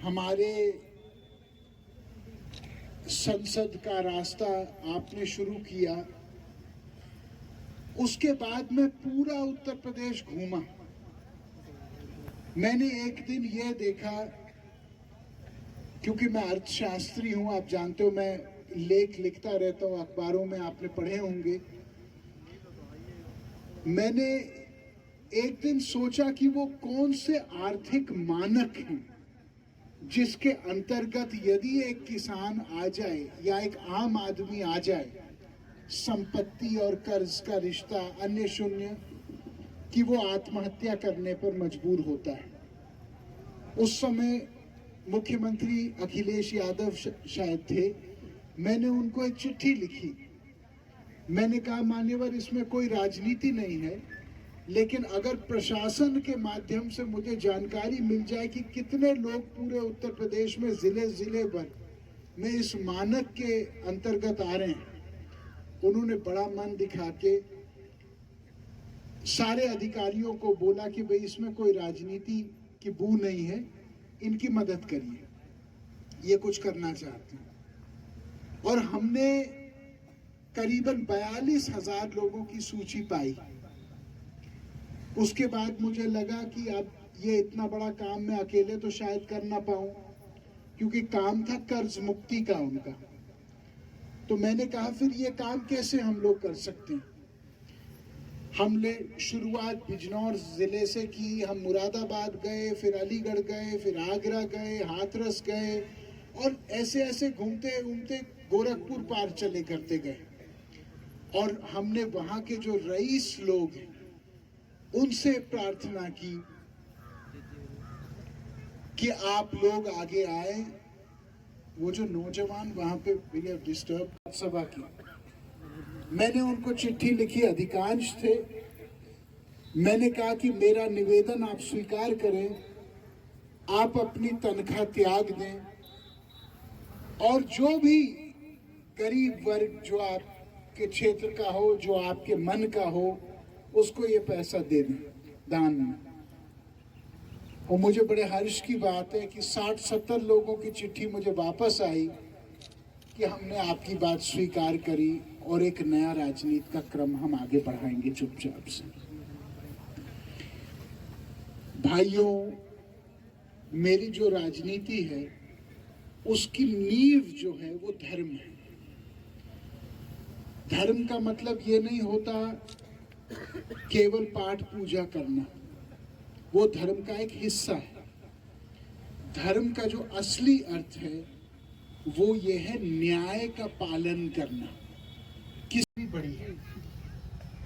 हमारे संसद का रास्ता आपने शुरू किया, उसके बाद मैं पूरा उत्तर प्रदेश घूमा। मैंने एक दिन ये देखा, क्योंकि मैं अर्थशास्त्री हूं, आप जानते हो मैं लेख लिखता रहता हूं अखबारों में, आपने पढ़े होंगे। मैंने एक दिन सोचा कि वो कौन से आर्थिक मानक हैं जिसके अंतर्गत यदि एक किसान आ जाए या एक आम आदमी आ जाए, संपत्ति और कर्ज का रिश्ता अन्य शून्य, कि वो आत्महत्या करने पर मजबूर होता है। उस समय मुख्यमंत्री अखिलेश यादव शायद थे। मैंने उनको एक चिट्ठी लिखी। मैंने कहा, मान्यवर, इसमें कोई राजनीति नहीं है, लेकिन अगर प्रशासन के माध्यम से मुझे जानकारी मिल जाए कि कितने लोग पूरे उत्तर प्रदेश में जिले जिले भर में इस मानक के अंतर्गत आ रहे हैं। उन्होंने बड़ा मन दिखा के सारे अधिकारियों को बोला कि भाई इसमें कोई राजनीति की बू नहीं है, इनकी मदद करिए, ये कुछ करना चाहते हैं। और हमने करीबन 42,000 लोगों की सूची पाई। उसके बाद मुझे लगा कि अब ये इतना बड़ा काम मैं अकेले तो शायद कर ना पाऊं, क्योंकि काम था कर्ज मुक्ति का उनका। तो मैंने कहा, फिर ये काम कैसे हम लोग कर सकते हैं। हमने शुरुआत बिजनौर जिले से की, हम मुरादाबाद गए, फिर अलीगढ़ गए, फिर आगरा गए, हाथरस गए, और ऐसे ऐसे घूमते घूमते गोरखपुर पार चले करते गए। और हमने वहां के जो रईस लोग हैं उनसे प्रार्थना की कि आप लोग आगे आए। वो जो नौजवान वहां पे डिस्टर्ब सभा की, मैंने उनको चिट्ठी लिखी, अधिकांश थे। मैंने कहा कि मेरा निवेदन आप स्वीकार करें, आप अपनी तनख्वाह त्याग दें, और जो भी गरीब वर्ग जो आपके क्षेत्र का हो, जो आपके मन का हो, उसको ये पैसा दे दें दान में। और मुझे बड़े हर्ष की बात है कि 60-70 लोगों की चिट्ठी मुझे वापस आई कि हमने आपकी बात स्वीकार करी और एक नया राजनीति का क्रम हम आगे बढ़ाएंगे चुपचाप से। भाइयों, मेरी जो राजनीति है उसकी नींव जो है वो धर्म है। धर्म का मतलब ये नहीं होता केवल पाठ पूजा करना, वो धर्म का एक हिस्सा है। धर्म का जो असली अर्थ है वो ये है न्याय का पालन करना, किसी बड़ी है।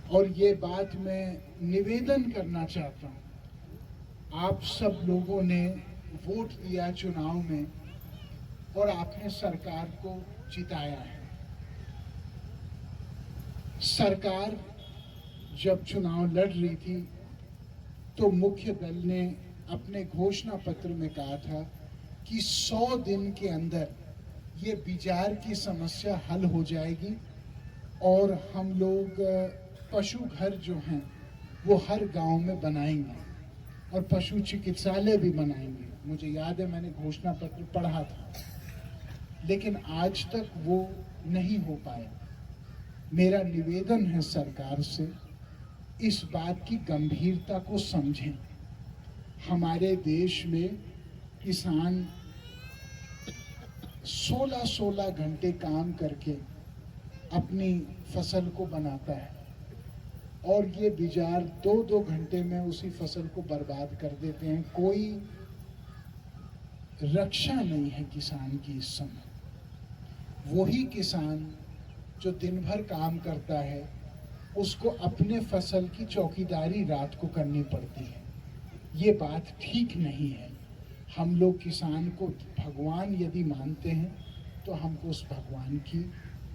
और ये बात मैं निवेदन करना चाहता हूं, आप सब लोगों ने वोट दिया चुनाव में और आपने सरकार को जिताया है। सरकार जब चुनाव लड़ रही थी तो मुख्य दल ने अपने घोषणा पत्र में कहा था कि 100 दिन के अंदर ये बिजार की समस्या हल हो जाएगी और हम लोग पशु घर जो हैं वो हर गांव में बनाएंगे और पशु चिकित्सालय भी बनाएंगे। मुझे याद है, मैंने घोषणा पत्र पढ़ा था, लेकिन आज तक वो नहीं हो पाया। मेरा निवेदन है सरकार से, इस बात की गंभीरता को समझें। हमारे देश में किसान 16-16 घंटे काम करके अपनी फसल को बनाता है और ये बिजार 2-2 घंटे में उसी फसल को बर्बाद कर देते हैं। कोई रक्षा नहीं है किसान की इस समय। वही किसान जो दिन भर काम करता है, उसको अपने फसल की चौकीदारी रात को करनी पड़ती है। ये बात ठीक नहीं है। हम लोग किसान को भगवान यदि मानते हैं तो हमको उस भगवान की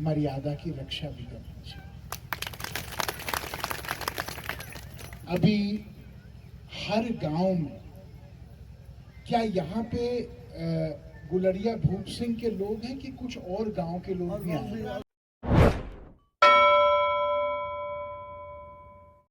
मर्यादा की रक्षा भी करनी चाहिए। अभी हर गांव में, क्या यहाँ पे गुलरिया भूप सिंह के लोग हैं कि कुछ और गांव के लोग भी आए?